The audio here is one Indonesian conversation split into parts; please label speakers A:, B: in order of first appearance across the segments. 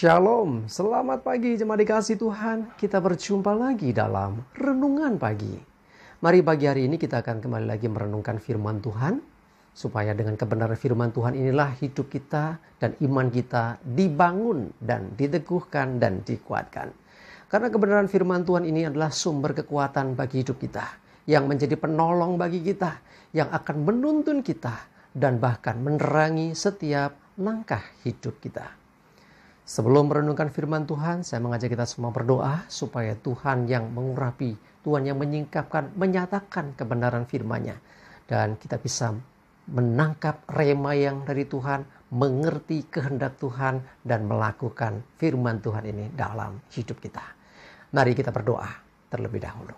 A: Shalom, selamat pagi jemaat dikasih Tuhan. Kita berjumpa lagi dalam Renungan Pagi. Mari pagi hari ini kita akan kembali lagi merenungkan firman Tuhan. Supaya dengan kebenaran firman Tuhan inilah hidup kita dan iman kita dibangun dan diteguhkan dan dikuatkan. Karena kebenaran firman Tuhan ini adalah sumber kekuatan bagi hidup kita. Yang menjadi penolong bagi kita. Yang akan menuntun kita dan bahkan menerangi setiap langkah hidup kita. Sebelum merenungkan firman Tuhan, saya mengajak kita semua berdoa supaya Tuhan yang mengurapi, Tuhan yang menyingkapkan, menyatakan kebenaran firman-Nya. Dan kita bisa menangkap rema yang dari Tuhan, mengerti kehendak Tuhan, dan melakukan firman Tuhan ini dalam hidup kita. Mari kita berdoa terlebih dahulu.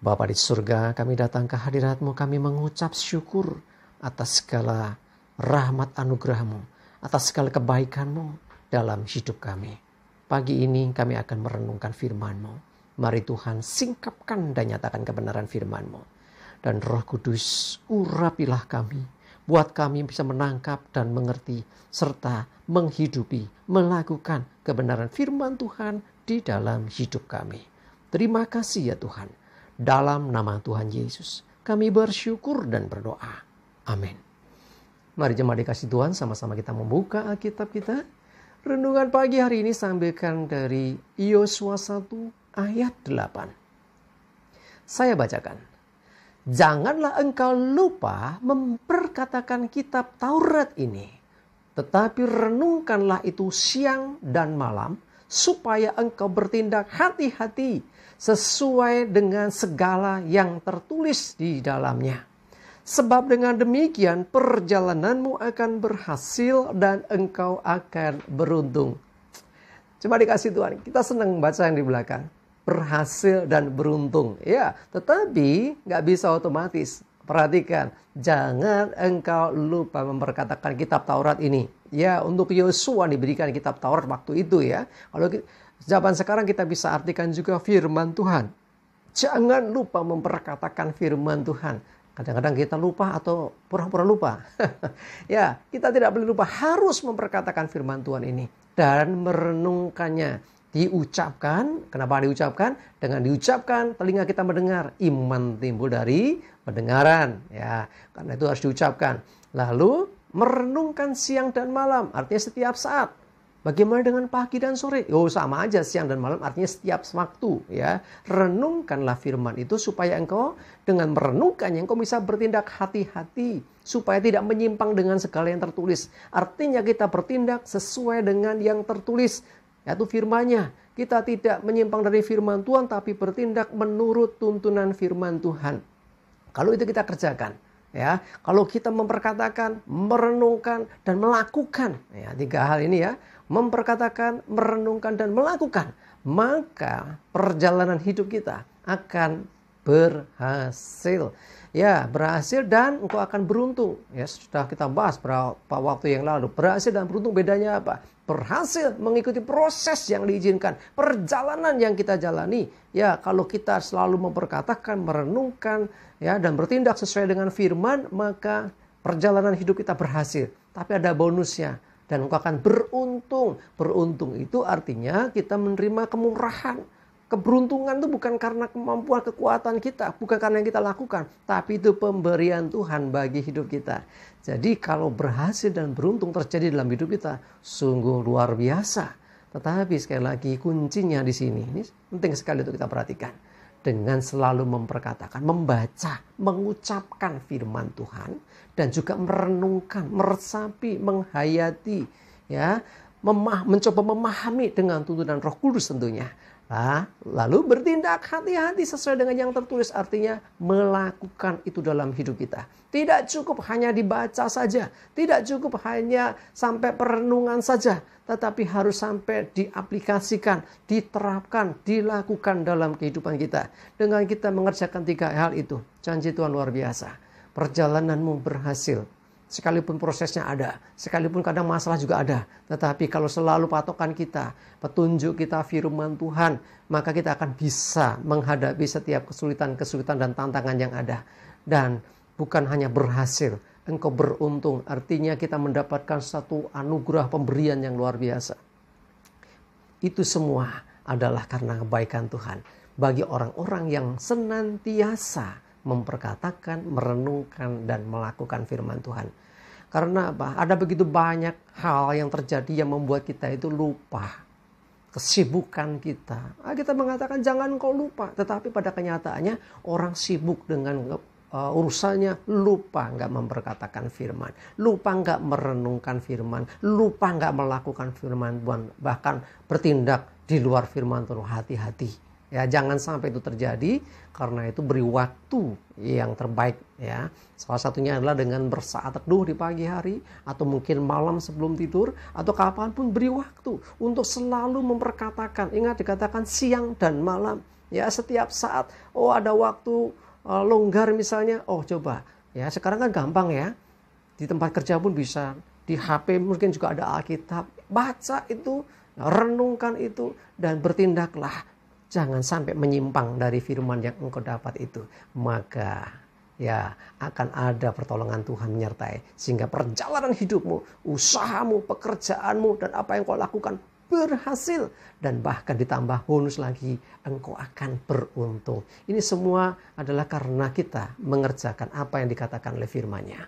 A: Bapa di surga, kami datang ke hadirat-Mu, kami mengucap syukur atas segala rahmat anugerah-Mu, atas segala kebaikan-Mu dalam hidup kami. Pagi ini kami akan merenungkan firman-Mu. Mari Tuhan singkapkan dan nyatakan kebenaran firman-Mu. Dan Roh Kudus urapilah kami. Buat kami bisa menangkap dan mengerti. Serta menghidupi, melakukan kebenaran firman Tuhan di dalam hidup kami. Terima kasih ya Tuhan. Dalam nama Tuhan Yesus kami bersyukur dan berdoa. Amin. Mari jemaat dikasih Tuhan, sama-sama kita membuka Alkitab kita. Renungan pagi hari ini sampaikan dari Yosua 1 ayat 8. Saya bacakan. Janganlah engkau lupa memperkatakan kitab Taurat ini, tetapi renungkanlah itu siang dan malam, supaya engkau bertindak hati-hati sesuai dengan segala yang tertulis di dalamnya. Sebab dengan demikian perjalananmu akan berhasil dan engkau akan beruntung. Coba dikasih Tuhan, kita senang baca yang di belakang. Berhasil dan beruntung. Ya, tetapi nggak bisa otomatis. Perhatikan, jangan engkau lupa memperkatakan kitab Taurat ini. Ya, untuk Yosua diberikan kitab Taurat waktu itu ya. Kalau zaman sekarang kita bisa artikan juga firman Tuhan. Jangan lupa memperkatakan firman Tuhan. Kadang-kadang kita lupa atau pura-pura lupa. Ya, kita tidak boleh lupa, harus memperkatakan firman Tuhan ini. Dan merenungkannya. Diucapkan, kenapa diucapkan? Dengan diucapkan, telinga kita mendengar. Iman timbul dari pendengaran. Ya, karena itu harus diucapkan. Lalu, merenungkan siang dan malam. Artinya setiap saat. Bagaimana dengan pagi dan sore? Oh, sama aja siang dan malam, artinya setiap waktu ya. Renungkanlah firman itu supaya engkau dengan merenungkannya engkau bisa bertindak hati-hati supaya tidak menyimpang dengan segala yang tertulis. Artinya kita bertindak sesuai dengan yang tertulis, yaitu firman-Nya. Kita tidak menyimpang dari firman Tuhan tapi bertindak menurut tuntunan firman Tuhan. Kalau itu kita kerjakan ya, kalau kita memperkatakan, merenungkan dan melakukan ya, 3 hal ini ya. Memperkatakan, merenungkan, dan melakukan, maka perjalanan hidup kita akan berhasil. Ya, berhasil dan engkau akan beruntung. Ya, sudah kita bahas beberapa waktu yang lalu. Berhasil dan beruntung bedanya apa? Berhasil mengikuti proses yang diizinkan, perjalanan yang kita jalani. Ya, kalau kita selalu memperkatakan, merenungkan, ya, dan bertindak sesuai dengan firman, maka perjalanan hidup kita berhasil. Tapi ada bonusnya. Dan engkau akan beruntung. Beruntung itu artinya kita menerima kemurahan. Keberuntungan itu bukan karena kemampuan kekuatan kita. Bukan karena yang kita lakukan. Tapi itu pemberian Tuhan bagi hidup kita. Jadi kalau berhasil dan beruntung terjadi dalam hidup kita, sungguh luar biasa. Tetapi sekali lagi kuncinya di sini. Ini penting sekali untuk kita perhatikan. Dengan selalu memperkatakan, membaca, mengucapkan firman Tuhan. Dan juga merenungkan, meresapi, menghayati. Ya, mencoba memahami dengan tuntunan Roh Kudus tentunya. Nah, lalu bertindak hati-hati sesuai dengan yang tertulis. Artinya melakukan itu dalam hidup kita. Tidak cukup hanya dibaca saja. Tidak cukup hanya sampai perenungan saja. Tetapi harus sampai diaplikasikan, diterapkan, dilakukan dalam kehidupan kita. Dengan kita mengerjakan 3 hal itu. Janji Tuhan luar biasa. Perjalananmu berhasil. Sekalipun prosesnya ada, sekalipun kadang masalah juga ada. Tetapi kalau selalu patokan kita, petunjuk kita firman Tuhan, maka kita akan bisa menghadapi setiap kesulitan-kesulitan dan tantangan yang ada. Dan bukan hanya berhasil, engkau beruntung. Artinya kita mendapatkan satu anugerah pemberian yang luar biasa. Itu semua adalah karena kebaikan Tuhan. Bagi orang-orang yang senantiasa memperkatakan, merenungkan, dan melakukan firman Tuhan. Karena apa? Ada begitu banyak hal yang terjadi yang membuat kita itu lupa. Kesibukan kita. Kita mengatakan jangan kau lupa. Tetapi pada kenyataannya orang sibuk dengan urusannya, lupa nggak memperkatakan firman. Lupa nggak merenungkan firman. Lupa nggak melakukan firman Tuhan. Bahkan bertindak di luar firman Tuhan. Hati-hati. Ya, jangan sampai itu terjadi, karena itu beri waktu yang terbaik ya. Salah satunya adalah dengan bersaat teduh di pagi hari, atau mungkin malam sebelum tidur, atau kapanpun beri waktu untuk selalu memperkatakan. Ingat, dikatakan siang dan malam ya, setiap saat. Oh, ada waktu longgar misalnya, oh coba ya, sekarang kan gampang ya, di tempat kerja pun bisa, di HP mungkin juga ada Alkitab. Baca itu, renungkan itu, dan bertindaklah. Jangan sampai menyimpang dari firman yang engkau dapat itu. Maka ya akan ada pertolongan Tuhan menyertai. Sehingga perjalanan hidupmu, usahamu, pekerjaanmu, dan apa yang kau lakukan berhasil. Dan bahkan ditambah bonus lagi, engkau akan beruntung. Ini semua adalah karena kita mengerjakan apa yang dikatakan oleh firman-Nya.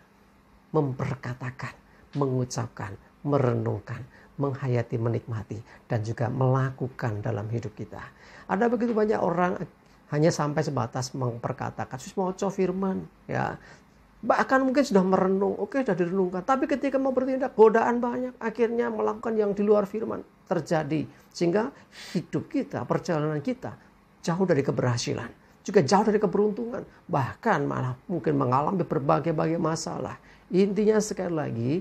A: Memperkatakan, mengucapkan, merenungkan, menghayati, menikmati, dan juga melakukan dalam hidup kita. Ada begitu banyak orang hanya sampai sebatas memperkatakan, sus mau coba firman, ya. Bahkan mungkin sudah merenung, oke, sudah direnungkan. Tapi ketika mau bertindak, godaan banyak. Akhirnya melakukan yang di luar firman terjadi. Sehingga hidup kita, perjalanan kita jauh dari keberhasilan. Juga jauh dari keberuntungan. Bahkan malah mungkin mengalami berbagai-bagai masalah. Intinya sekali lagi,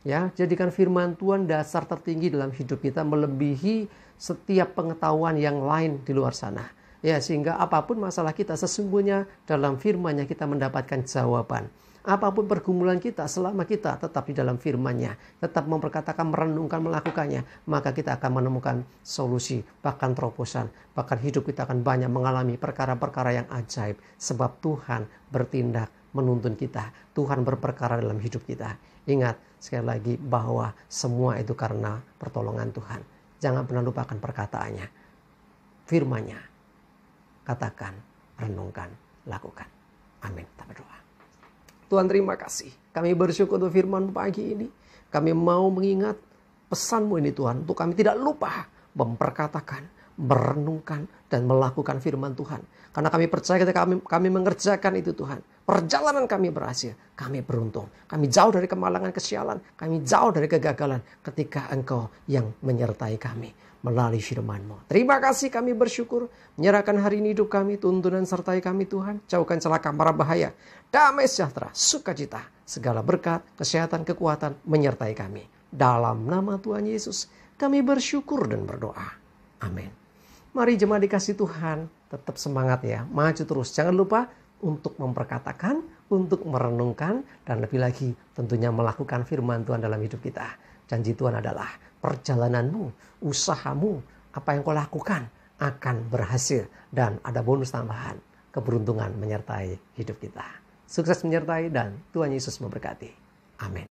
A: ya, jadikan firman Tuhan dasar tertinggi dalam hidup kita, melebihi setiap pengetahuan yang lain di luar sana. Ya, sehingga apapun masalah kita, sesungguhnya dalam firman-Nya kita mendapatkan jawaban. Apapun pergumulan kita, selama kita tetap di dalam firman-Nya, tetap memperkatakan, merenungkan, melakukannya, maka kita akan menemukan solusi, bahkan terobosan. Bahkan hidup kita akan banyak mengalami perkara-perkara yang ajaib. Sebab Tuhan bertindak menuntun kita. Tuhan berperkara dalam hidup kita. Ingat sekali lagi bahwa semua itu karena pertolongan Tuhan. Jangan pernah lupakan perkataannya, firman-Nya. Katakan, renungkan, lakukan. Amin. Kita berdoa. Tuhan, terima kasih. Kami bersyukur untuk firman pagi ini. Kami mau mengingat pesan-Mu ini Tuhan, untuk kami tidak lupa memperkatakan, merenungkan, dan melakukan firman Tuhan. Karena kami percaya ketika kami mengerjakan itu Tuhan, perjalanan kami berhasil, kami beruntung. Kami jauh dari kemalangan, kesialan, kami jauh dari kegagalan ketika Engkau yang menyertai kami melalui firman-Mu. Terima kasih, kami bersyukur. Menyerahkan hari ini hidup kami, tuntunan sertai kami Tuhan. Jauhkan celaka, mara bahaya, damai sejahtera, sukacita, segala berkat, kesehatan, kekuatan menyertai kami. Dalam nama Tuhan Yesus kami bersyukur dan berdoa. Amin. Mari jemaat dikasih Tuhan, tetap semangat ya, maju terus. Jangan lupa untuk memperkatakan, untuk merenungkan, dan lebih lagi tentunya melakukan firman Tuhan dalam hidup kita. Janji Tuhan adalah perjalananmu, usahamu, apa yang kau lakukan akan berhasil, dan ada bonus tambahan, keberuntungan menyertai hidup kita. Sukses menyertai, dan Tuhan Yesus memberkati. Amin.